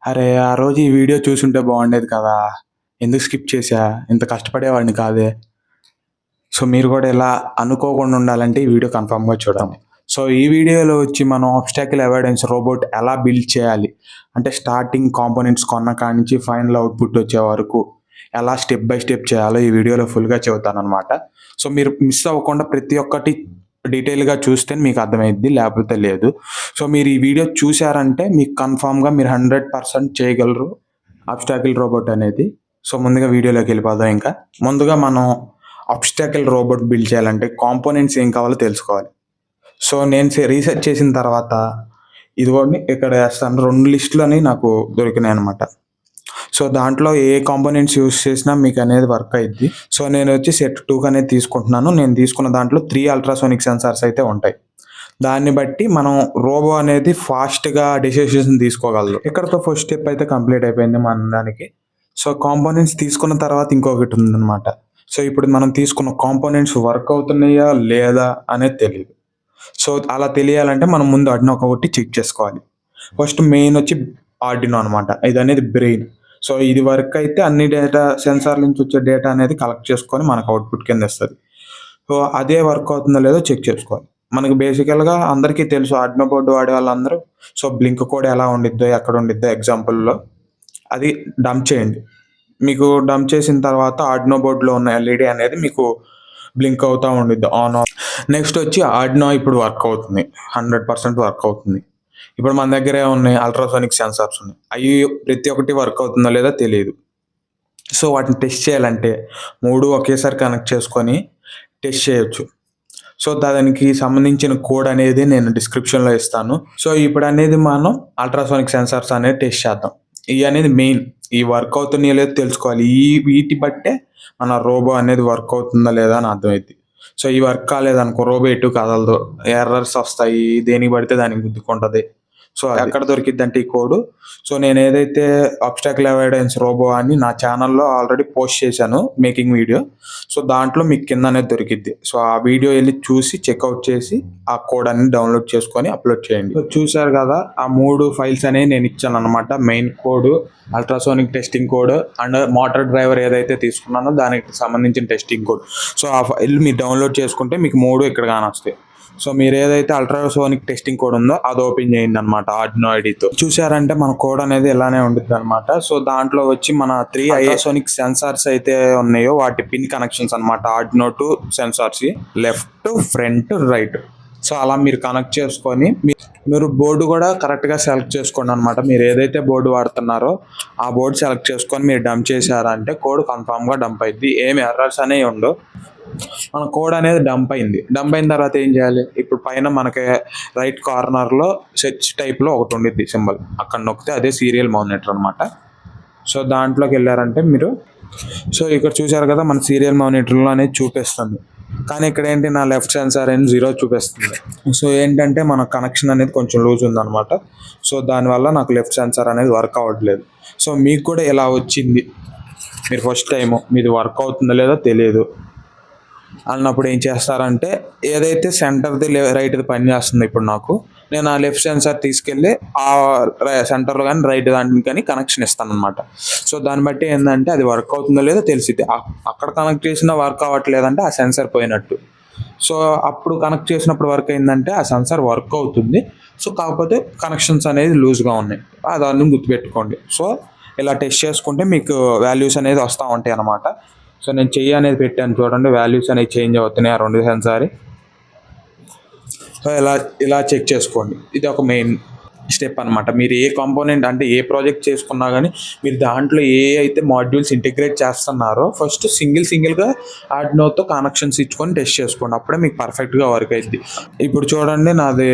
అరే! ఆ రోజు ఈ వీడియో చూసుంటే బాగుండేది కదా! ఎందుకు స్కిప్ చేశా? ఇంత కష్టపడేవాడిని కాదే. సో, మీరు కూడా ఇలా అనుకోకుండా ఉండాలంటే ఈ వీడియో కన్ఫర్మ్‌గా చూడండి. సో, ఈ వీడియోలో వచ్చి మనం ఆబ్స్టాకిల్ అవాయిడెన్స్ రోబోట్ ఎలా బిల్డ్ చేయాలి? అంటే స్టార్టింగ్ కాంపోనెంట్స్ కొన్న కాడి నుంచి ఫైనల్ అవుట్‌పుట్ వచ్చే వరకు ఎలా స్టెప్ బై స్టెప్ చేయాలో ఈ వీడియోలో ఫుల్‌గా చెబుతాననమాట. సో, మీరు మిస్ అవ్వకుండా ప్రతి ఒక్కటి డీటెయిల్‌గా చూస్తే మీకు అర్థమైద్ది. లేకపోతే లేదు. సో, మీరు ఈ వీడియో చూసారంటే మీకు కన్ఫర్మ్‌గా మీరు 100% చేయగలరు ఆబ్స్టాకిల్ రోబోట్ అనేది. సో, ముందుగా వీడియోలోకి వెళ్ళిపోదాం ఇంకా. ముందుగా మనం ఆబ్స్టాకిల్ రోబోట్ బిల్డ్ చేయాలంటే కాంపోనెంట్స్ ఏం కావాలో తెలుసుకోవాలి. సో, నేను రీసెర్చ్ చేసిన తర్వాత ఇదిగోండి ఇక్కడ ఏస్తాను. 2 లిస్టులని నాకు దొరికినాయనమాట. సో, దాంట్లో ఏ కాంపోనెంట్స్ యూజ్ చేసినా మీకనేది వర్క్ అయిద్ది. సో, నేనొచ్చి సెట్ 2 అనేది తీసుకుంటున్నాను. నేను తీసుకున్న దాంట్లో 3 అల్ట్రాసోనిక్ సెన్సార్స్ అయితే ఉంటాయి. దాన్ని బట్టి మనం రోబో అనేది ఫాస్ట్‌గా డెసిషన్స్ తీసుకోగలదు. ఇక్కడితో ఫస్ట్ స్టెప్ అయితే కంప్లీట్ అయిపోయింది మన దానికి. సో, కాంపోనెంట్స్ తీసుకున్న తర్వాత ఇంకొకటి ఉందనమాట. సో, ఇప్పుడు మనం తీసుకున్న కాంపోనెంట్స్ వర్క్ అవుతున్నాయా? లేదా? అనేది తెలీదు. సో, అలా తెలియాలంటే మనం ముందు ఆర్డినో ఒకటి చెక్ చేసుకోవాలి. ఫస్ట్ మెయిన్ వచ్చి ఆర్డినో అనమాట. ఇదనేది బ్రెయిన్. సో, ఇది వర్క్ అయితే అన్ని డేటా సెన్సార్ నుంచి వచ్చే డేటా అనేది కలెక్ట్ చేసుకొని మనకు అవుట్‌పుట్ కింద ఇస్తది. సో, అదే వర్క్ అవుతుందో లేదో చెక్ చేసుకోవాలి. మనకు బేసికల్‌గా అందరికీ తెలుసు ఆర్డినో బోర్డ్ వాడే వాళ్ళందరూ సో, బ్లింక్ కోడ్ ఎలా ఉండిద్దో, ఎక్కడ ఉండిద్దో ఎగ్జాంపుల్‌లో అది డంప్ చేయండి. మీకు డంప్ చేసిన తర్వాత ఆర్డినో బోర్డ్‌లో ఉన్న ఎల్ఈడీ అనేది మీకు బ్లింక్ అవుతా ఉండిద్ది ఆన్ ఆఫ్. నెక్స్ట్ వచ్చి ఆర్డినో ఇప్పుడు వర్క్ అవుతుంది. 100% వర్క్ అవుతుంది. ఇప్పుడు మన దగ్గర ఏమున్నాయి అల్ట్రాసోనిక్ సెన్సార్స్ ఉన్నాయి. అయి ప్రతి ఒక్కటి వర్క్ అవుతుందో లేదో తెలీదు. సో, వాటిని టెస్ట్ చేయాలంటే 3 ఒకేసారి కనెక్ట్ చేసుకొని టెస్ట్ చేయొచ్చు. సో, దానికి సంబంధించిన కోడ్ అనేది నేను డిస్క్రిప్షన్‌లో ఇస్తాను. సో, ఇప్పుడనేది మనం అల్ట్రాసోనిక్ సెన్సార్స్ అనేది టెస్ట్ చేద్దాం. ఇయనేది మెయిన్. ఈ వర్క్ అవుతున్నాయో లేదో తెలుసుకోవాలి. వీటి బట్టే మన రోబో అనేది వర్క్ అవుతుందా లేదా అని అర్థమైద్ది. సో, ఈ వర్క్ కాలేదనుకో రోబో ఎటు కదలదు. ఎర్రర్స్ వస్తాయి. దేనికి పడితే దానికి గుద్దుకుంటది. సో, ఎక్కడ దొరికిద్దంటే ఈ కోడు. సో, నేనేదైతే ఆబ్స్టాకిల్ అవాయిడెన్స్ రోబో అని నా ఛానెల్‌లో ఆల్రెడీ పోస్ట్ చేశాను మేకింగ్ వీడియో. సో, దాంట్లో మీకు కింద అనేది దొరికిద్ది. సో, ఆ వీడియో ఎళ్లి చూసి చెక్‌ఔట్ చేసి ఆ కోడ్ అనేది డౌన్‌లోడ్ చేసుకొని అప్‌లోడ్ చేయండి. సో, చూసారు కదా! ఆ 3 ఫైల్స్ అనేవి నేను ఇచ్చాననమాట. Main code, ultrasonic testing code and motor driver ఏదైతే తీసుకున్నానో దానికి సంబంధించిన టెస్టింగ్ కోడ్. సో, ఆ ఫైల్ మీరు డౌన్‌లోడ్ చేసుకుంటే మీకు 3 ఇక్కడ కానొస్తాయి. సో, మీరు ఏదైతే అల్ట్రాసోనిక్ టెస్టింగ్ కోడ్ ఉందో అది ఓపెన్ చేయండనమాట ఆర్డినో ఐడీతో. చూసారంటే మన కోడ్ అనేది ఇలానే ఉండిద్దనమాట. సో, దాంట్లో వచ్చి మన 3 అల్ట్రాసోనిక్ సెన్సార్స్ అయితే ఉన్నాయో వాటి పిన్ కనెక్షన్స్ అనమాట. ఆర్డినో టు సెన్సార్స్‌కి లెఫ్ట్, ఫ్రంట్, రైట్. సో, అలా మీరు కనెక్ట్ చేసుకొని మీరు బోర్డు కూడా కరెక్ట్‌గా సెలెక్ట్ చేసుకోండనమాట. మీరు ఏదైతే బోర్డు వాడుతున్నారో ఆ బోర్డ్ సెలెక్ట్ చేసుకొని మీరు డంప్ చేశారంటే కోడ్ కన్ఫర్మ్‌గా డంప్ అయిద్ది. ఏమి ఎర్రర్స్ అనేవి ఉండవు. మన కోడ్ అనేది డంప్ అయింది. డంప్ అయిన తర్వాత ఏం చేయాలి? ఇప్పుడు పైన మనకి రైట్ కార్నర్‌లో సెర్చ్ టైప్‌లో ఒకటి ఉండిద్ది సింబల్. అక్కడ నొక్కితే అదే సీరియల్ మానిటర్ అనమాట. సో, దాంట్లోకెళ్లారంటే మీరు సో, ఇక్కడ చూసారు కదా! మన సీరియల్ మానిటర్‌లో అనేది చూపిస్తుంది. కానీ ఇక్కడ ఏంటి నా లెఫ్ట్ సెన్సార్ అనేది 0 చూపిస్తుంది. సో, ఏంటంటే మన కనెక్షన్ అనేది కొంచెం లూజ్ ఉందనమాట. సో, దానివల్ల నాకు లెఫ్ట్ సెన్సార్ అనేది వర్క్ అవ్వట్లేదు. సో, మీకు కూడా ఇలా వచ్చింది. మీరు ఫస్ట్ టైము మీది వర్క్ అవుతుందో లేదో తెలియదు అన్నప్పుడు ఏం చేస్తారంటే ఏదైతే సెంటర్‌ది రైట్‌ది పనిచేస్తుంది ఇప్పుడు నాకు. నేను ఆ లెఫ్ట్ సెన్సార్ తీసుకెళ్ళి ఆ సెంటర్‌లో గాని, రైట్ దానికి గాని కనెక్షన్ ఇస్తాననమాట. సో, దాన్ని బట్టి ఏందంటే అది వర్క్ అవుతుందో లేదో తెలిసిద్ది. అక్కడ కనెక్ట్ చేసినా వర్క్ అవ్వట్లేదంటే ఆ సెన్సార్ పోయినట్టు. సో, అప్పుడు కనెక్ట్ చేసినప్పుడు వర్క్ అయిందంటే ఆ సెన్సార్ వర్క్ అవుతుంది. సో, కాకపోతే కనెక్షన్స్ అనేది లూజ్‌గా ఉన్నాయి. దాన్ని గుర్తుపెట్టుకోండి. సో, ఇలా టెస్ట్ చేసుకుంటే మీకు వాల్యూస్ అనేది వస్తా ఉంటాయన్నమాట. సో, నేను చెయ్యి అనేది పెట్టాను చూడండి. వాల్యూస్ అనేవి చేంజ్ అవుతున్నాయి ఆ 2 సెన్సార్‌వి. సో, ఇలా చెక్ చేసుకోండి. ఇది ఒక మెయిన్ స్టెప్ అనమాట. మీరు ఏ కాంపోనెంట్ అంటే ఏ ప్రాజెక్ట్ చేసుకున్నా గానీ మీరు దాంట్లో ఏ అయితే మాడ్యూల్స్ ఇంటిగ్రేట్ చేస్తున్నారో ఫస్ట్ సింగిల్‌గా ఆర్డినోతో కనెక్షన్స్ ఇచ్చుకొని టెస్ట్ చేసుకోండి. అప్పుడే మీకు పర్ఫెక్ట్‌గా వర్క్ అయిద్ది. ఇప్పుడు చూడండి నాది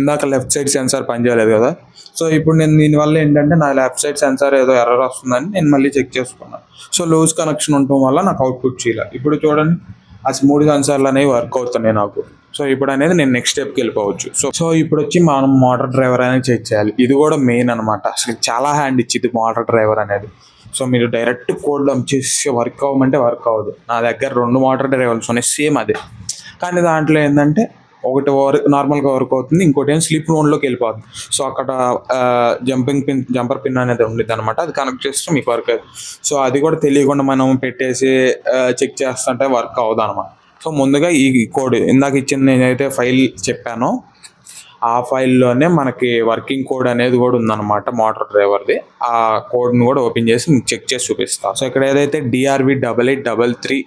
ఇందాక లెఫ్ట్ సైడ్ సెన్సార్ పనిచేయలేదు కదా! సో, ఇప్పుడు నేను దీనివల్ల ఏంటంటే నా లెఫ్ట్ సైడ్ సెన్సార్ ఏదో ఎర్రర్ వస్తుందని నేను మళ్ళీ చెక్ చేసుకున్నాను. సో, లూజ్ కనెక్షన్ ఉండటం వల్ల నాకు అవుట్‌పుట్ చేయలే. ఇప్పుడు చూడండి ఆ 3 సెన్సార్లు అనేవి వర్క్ అవుతున్నాయి నాకు. సో, ఇప్పుడు అనేది నేను నెక్స్ట్ స్టెప్‌కి వెళ్ళిపోవచ్చు. సో, ఇప్పుడు వచ్చి మనం మోటార్ డ్రైవర్ అనేది చెక్ చేయాలి. ఇది కూడా మెయిన్ అనమాట. అసలు చాలా హ్యాండ్ ఇచ్చిద్ది మోటార్ డ్రైవర్ అనేది. సో, మీరు డైరెక్ట్ కోడ్ డంప్ చేసి వర్క్ అవ్వమంటే వర్క్ అవ్వదు. నా దగ్గర 2 మోటార్ డ్రైవర్స్ ఉన్నాయి సేమ్ అదే. కానీ దాంట్లో ఏందంటే ఒకటి నార్మల్గా వర్క్ అవుతుంది, ఇంకోటి ఏం స్లీప్ మోడ్లోకి వెళ్ళిపోతుంది. సో అక్కడ జంపర్ పిన్ అనేది ఉండేది అనమాట, అది కనెక్ట్ చేస్తే మీకు వర్క్ అవుతుంది. సో అది కూడా తెలియకుండా మనం పెట్టేసి చెక్ చేస్తుంటే వర్క్ అవ్వదు అనమాట. సో ముందుగా ఈ కోడ్ ఇందాక ఇచ్చిన నేనైతే ఫైల్ చెప్పానో ఆ ఫైల్లోనే మనకి వర్కింగ్ కోడ్ అనేది కూడా ఉందన్నమాట మోటార్ డ్రైవర్ది. ఆ కోడ్ని కూడా ఓపెన్ చేసి మీకు చెక్ చేసి చూపిస్తాను. సో ఇక్కడ ఏదైతే DRV8833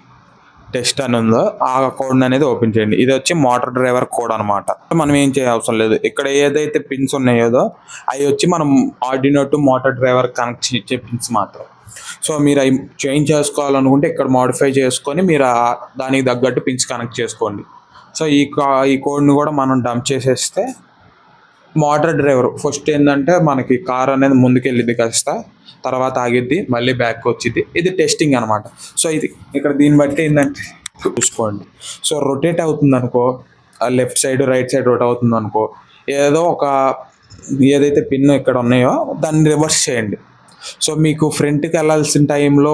టెస్ట్ అని ఉందో ఆ కోడ్ అనేది ఓపెన్ చేయండి. ఇది వచ్చి మోటార్ డ్రైవర్ కోడ్ అనమాట. మనం ఏం చేయ అవసరం లేదు. ఇక్కడ ఏదైతే పిన్స్ ఉన్నాయో అవి వచ్చి మనం Arduino to motor driver connect చేసే పిన్స్ మాత్రం. సో మీరు అవి చేంజ్ చేసుకోవాలనుకుంటే ఇక్కడ మోడిఫై చేసుకొని మీరు దానికి తగ్గట్టు పిన్స్ కనెక్ట్ చేసుకోండి. సో ఈ కోడ్ని కూడా మనం డంప్ చేసేస్తే మోటార్ డ్రైవర్ ఫస్ట్ ఏంటంటే మనకి కార్ అనేది ముందుకెళ్ళిద్ది కాస్త, తర్వాత ఆగిద్ది, మళ్ళీ బ్యాక్ వచ్చింది. ఇది టెస్టింగ్ అనమాట. సో ఇది ఇక్కడ దీన్ని బట్టి ఏంటంటే చూసుకోండి. సో రొటేట్ అవుతుంది అనుకో, left side right side rotate అవుతుంది అనుకో, ఏదైతే పిన్ ఇక్కడ ఉన్నాయో దాన్ని రివర్స్ చేయండి. సో మీకు ఫ్రంట్కి వెళ్ళాల్సిన టైంలో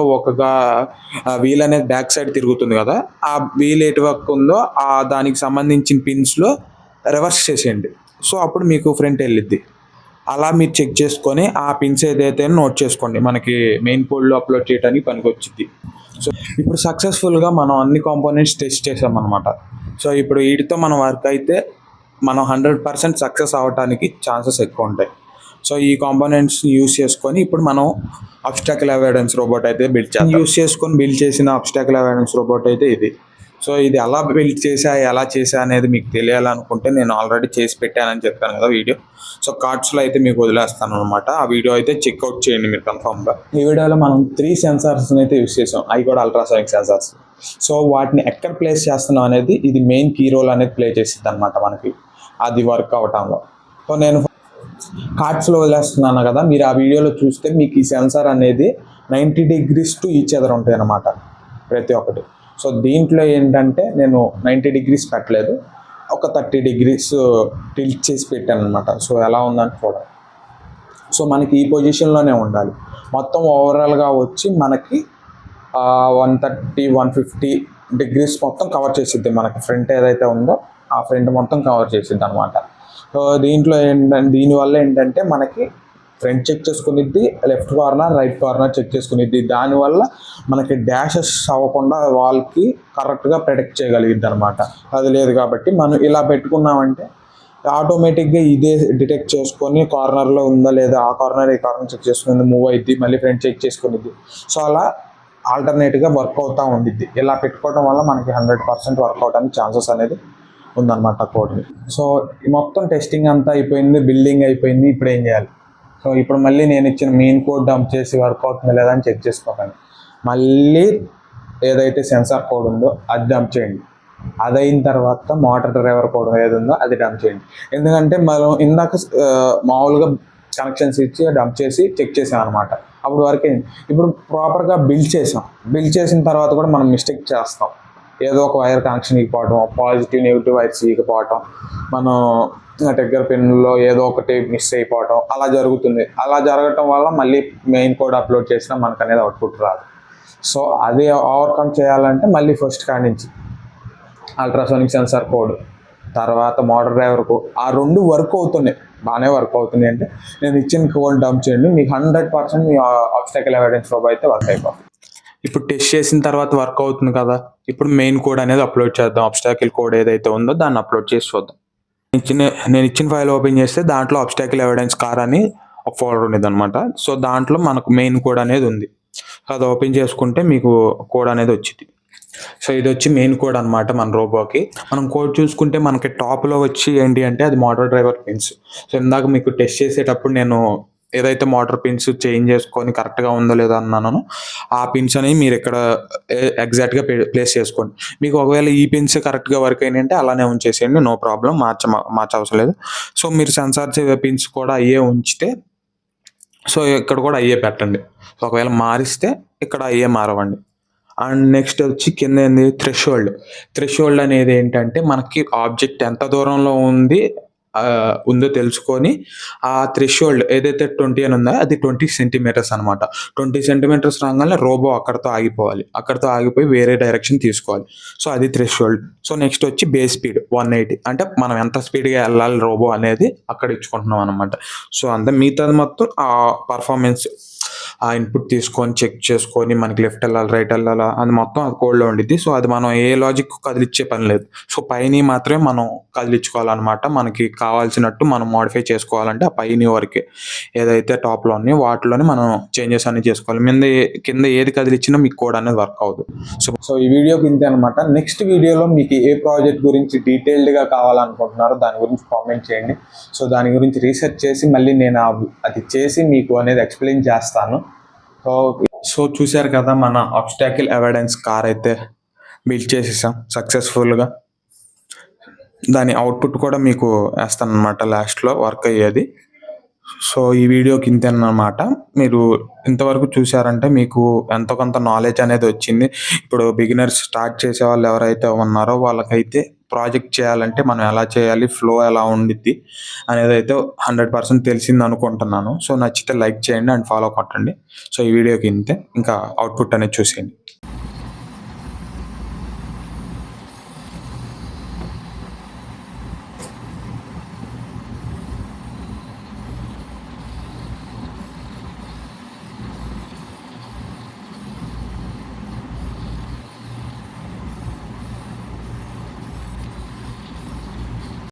వీల్ అనేది బ్యాక్ సైడ్ తిరుగుతుంది కదా, ఆ వీల్ ఎటు వర్క్ ఉందో దానికి సంబంధించిన పిన్స్లో రివర్స్ చేసేయండి. సో అప్పుడు మీకు ఫ్రంట్ వెళ్ళిద్ది. అలా మీరు చెక్ చేసుకొని ఆ పిన్స్ ఏదైతే నోట్ చేసుకోండి, మనకి మెయిన్ కోడ్లో అప్లోడ్ చేయడానికి పనికి వచ్చింది. సో ఇప్పుడు సక్సెస్ఫుల్గా మనం అన్ని కాంపోనెంట్స్ టెస్ట్ చేసామన్నమాట. సో ఇప్పుడు వీటితో మనం వర్క్ అయితే మనం 100% సక్సెస్ అవ్వడానికి ఛాన్సెస్ ఎక్కువ ఉంటాయి. సో ఈ కాంపోనెంట్స్ యూస్ చేసుకొని ఇప్పుడు మనం అబ్స్టాకిల్ అవాయిడెన్స్ రోబోట్ అయితే బిల్డ్ చేసిన అబ్స్టాకిల్ అవాయిడెన్స్ రోబోట్ అయితే ఇది. సో ఇది ఎలా బిల్డ్ చేసా, ఎలా చేసా అనేది మీకు తెలియాలనుకుంటే నేను ఆల్రెడీ చేసి పెట్టానని చెప్పాను కదా వీడియో. సో కార్డ్స్లో అయితే మీకు వదిలేస్తాను అనమాట. ఆ వీడియో అయితే చెక్అవుట్ చేయండి మీరు కన్ఫామ్గా. ఈ వీడియోలో మనం 3 సెన్సార్స్ని అయితే యూస్ చేసాం, అవి కూడా అల్ట్రాసోనిక్ సెన్సార్స్. సో వాటిని ఎక్కడ ప్లేస్ చేస్తున్నాం అనేది ఇది మెయిన్ కీ రోల్ అనేది ప్లే చేసింది అనమాట మనకి అది వర్క్ అవటంలో. సో నేను కార్డ్స్లో వదిలేస్తున్నాను కదా, మీరు ఆ వీడియోలో చూస్తే మీకు ఈ సెన్సార్ అనేది 90 degrees టు ఈచ్ అదర్ ఉంటాయి అన్నమాట ప్రతి ఒక్కటి. సో దీంట్లో ఏంటంటే నేను 90 degrees పెట్టలేదు, ఒక 30 degrees టిల్ట్ చేసి పెట్టాను అనమాట. సో ఎలా ఉందని చూడాలి. సో మనకి ఈ పొజిషన్లోనే ఉండాలి. మొత్తం ఓవరాల్గా వచ్చి మనకి 130-150 degrees మొత్తం కవర్ చేసిద్ది. మనకి ఫ్రంట్ ఏదైతే ఉందో ఆ ఫ్రంట్ మొత్తం కవర్ చేసిద్ది అనమాట. సో దీనివల్ల ఏంటంటే మనకి ఫ్రంట్ చెక్ చేసుకునిద్ది, left corner right corner check చేసుకునిద్ది. దానివల్ల మనకి డాషెస్ అవ్వకుండా వాళ్ళకి కరెక్ట్గా ప్రొటెక్ట్ చేయగలిగిద్ది అనమాట. అది లేదు కాబట్టి మనం ఇలా పెట్టుకున్నామంటే ఆటోమేటిక్గా ఇదే డిటెక్ట్ చేసుకొని కార్నర్లో ఉందా లేదా, ఆ కార్నర్ ఈ కార్నర్ చెక్ చేసుకుని మూవ్ అయ్యిద్ది, మళ్ళీ ఫ్రంట్ చెక్ చేసుకునిద్ది. సో అలా ఆల్టర్నేట్గా వర్క్ అవుతూ ఉండిద్ది. ఇలా పెట్టుకోవడం వల్ల మనకి 100% వర్క్ అవడానికి ఛాన్సెస్ అనేది ఉందన్నమాట కోడ్ని. సో మొత్తం టెస్టింగ్ అంతా అయిపోయింది, బిల్డింగ్ అయిపోయింది. ఇప్పుడు ఏం చేయాలి? సో ఇప్పుడు మళ్ళీ నేను ఇచ్చిన మెయిన్ కోడ్ డంప్ చేసి వర్క్ అవుతుంది లేదా అని చెక్ చేసుకోకండి. మళ్ళీ ఏదైతే సెన్సార్ కోడ్ ఉందో అది డంప్ చేయండి. అది అయిన తర్వాత మోటార్ డ్రైవర్ కోడ్ ఏది ఉందో అది డంప్ చేయండి. ఎందుకంటే మనం ఇందాక మామూలుగా కనెక్షన్స్ ఇచ్చి డంప్ చేసి చెక్ చేసాం అనమాట, అప్పుడు వరకే. ఇప్పుడు ప్రాపర్గా బిల్డ్ చేసిన తర్వాత కూడా మనం మిస్టేక్ చేస్తాం. ఏదో ఒక వైర్ కనెక్షన్ ఇకపోవటం, పాజిటివ్ నెగిటివ్ వైర్స్ ఇకపోవటం, మనం టెగ్గర్ పిన్లో ఏదో ఒకటి మిస్ అయిపోవటం అలా జరుగుతుంది. అలా జరగటం వల్ల మళ్ళీ మెయిన్ కోడ్ అప్లోడ్ చేసినా మనకు అనేది అవుట్పుట్ రాదు. సో అది ఓవర్కమ్ చేయాలంటే మళ్ళీ ఫస్ట్ కాడి నుంచి అల్ట్రాసోనిక్ సెన్సార్ కోడ్, తర్వాత మోటార్ డ్రైవర్ కోడ్, ఆ 2 వర్క్ అవుతున్నాయి, బాగానే వర్క్ అవుతున్నాయి. అంటే నేను ఇచ్చిన కోడ్ డంప్ చేయండి, మీకు 100% మీ ఆబ్స్టాకిల్ అవాయిడెన్స్ రోబో అయితే వర్క్ అయిపోతుంది. ఇప్పుడు టెస్ట్ చేసిన తర్వాత వర్క్ అవుతుంది కదా, ఇప్పుడు మెయిన్ కోడ్ అనేది అప్లోడ్ చేద్దాం. అబ్స్టాకిల్ కోడ్ ఏదైతే ఉందో దాన్ని అప్లోడ్ చేసి చూద్దాం. నేను ఇచ్చిన ఫైల్ ఓపెన్ చేస్తే దాంట్లో అబ్స్టాకిల్ ఎవిడెన్స్ కార్ అని ఒక ఫోల్డర్ ఉండేది అనమాట. సో దాంట్లో మనకు మెయిన్ కోడ్ అనేది ఉంది. అది ఓపెన్ చేసుకుంటే మీకు కోడ్ అనేది వచ్చింది. సో ఇది వచ్చి మెయిన్ కోడ్ అనమాట మన రోబోకి. మనం కోడ్ చూసుకుంటే మనకి టాప్లో వచ్చి ఏంటి అంటే అది మోటార్ డ్రైవర్ పిన్స్. సో ఇందాక మీకు టెస్ట్ చేసేటప్పుడు నేను ఏదైతే మోటార్ పిన్స్ చేంజ్ చేసుకొని కరెక్ట్గా ఉందో లేదో అన్నాను, ఆ పిన్స్ అనేవి మీరు ఇక్కడ ఎగ్జాక్ట్గా ప్లేస్ చేసుకోండి. మీకు ఒకవేళ ఈ పిన్స్ కరెక్ట్గా వర్క్ అయినాయంటే అలానే ఉంచేసేయండి, నో ప్రాబ్లం, మార్చవసరం లేదు. సో మీరు సెన్సార్స్ పిన్స్ కూడా అయ్యే ఉంచితే సో ఇక్కడ కూడా అయ్యే పెట్టండి. ఒకవేళ మారిస్తే ఇక్కడ అయ్యే మారవండి. అండ్ నెక్స్ట్ వచ్చి కింద ఏంది థ్రెషోల్డ్ అనేది ఏంటంటే మనకి ఆబ్జెక్ట్ ఎంత దూరంలో ఉంది ఉందో తెలుసుకొని ఆ థ్రెషోల్డ్ ఏదైతే 20 అని ఉందో అది 20 సెంటీమీటర్స్ అనమాట. 20 సెంటీమీటర్స్ రాగానే రోబో అక్కడితో ఆగిపోవాలి. అక్కడితో ఆగిపోయి వేరే డైరెక్షన్ తీసుకోవాలి. సో అది థ్రెషోల్డ్. సో నెక్స్ట్ వచ్చి బేస్ స్పీడ్ 180 అంటే మనం ఎంత స్పీడ్‌గా ఎళ్ళాలి రోబో అనేది అక్కడ ఇచ్చుకుంటున్నాం అనమాట. సో అంతే మిగతాది మొత్తం పర్ఫార్మెన్స్ ఆ ఇన్పుట్ తీసుకొని చెక్ చేసుకొని మనకి లెఫ్ట్ వెళ్ళాలి, రైట్ వెళ్ళాలా అది మొత్తం అది కోడ్‌లో ఉండిద్ది. సో అది మనం ఏ లాజిక్ కదిలిచ్చే పని లేదు. సో పైని మాత్రమే మనం కదిలించుకోవాలనమాట. మనకి కావాల్సినట్టు మనం మోడిఫై చేసుకోవాలంటే ఆ పైని వరకే. ఏదైతే టాప్‌లో ఉన్నాయో వాటిలోనే మనం చేంజెస్ అన్నీ చేసుకోవాలి. కింద ఏది కదిలిచ్చినా మీకు కోడ్ అనేది వర్క్ అవ్వదు. సో ఈ వీడియోకి ఇంతే అనమాట. నెక్స్ట్ వీడియోలో మీకు ఏ ప్రాజెక్ట్ గురించి డీటెయిల్డ్‌గా కావాలనుకుంటున్నారో దాని గురించి కామెంట్ చేయండి. సో దాని గురించి రీసెర్చ్ చేసి మళ్ళీ నేను అది చేసి మీకు అనేది ఎక్స్‌ప్లెయిన్ చేస్తాను. సో చూశారు కదా మన అబ్స్టాకిల్ ఎవిడెన్స్ కార్ అయితే బిల్డ్ చేసేసాం సక్సెస్ఫుల్‌గా. దాని అవుట్పుట్ కూడా మీకు వేస్తానన్నమాట లాస్ట్‌లో వర్క్ అయ్యేది. సో ఈ వీడియోకి ఇంతేనమాట. మీరు ఇంతవరకు చూశారంటే మీకు ఎంతో కొంత నాలెడ్జ్ అనేది వచ్చింది. ఇప్పుడు బిగినర్స్ స్టార్ట్ చేసేవాళ్ళు ఎవరైతే ఉన్నారో వాళ్ళకైతే ప్రాజెక్ట్ చేయాలంటే మనం ఎలా చేయాలి, ఫ్లో ఎలా ఉండిద్ది అనేదైతే 100% తెలిసిందనుకుంటున్నాను. సో నచ్చితే లైక్ చేయండి అండ్ ఫాలో కొట్టండి. సో ఈ వీడియోకి ఇంతే. ఇంకా అవుట్పుట్ అనేది చూసేయండి.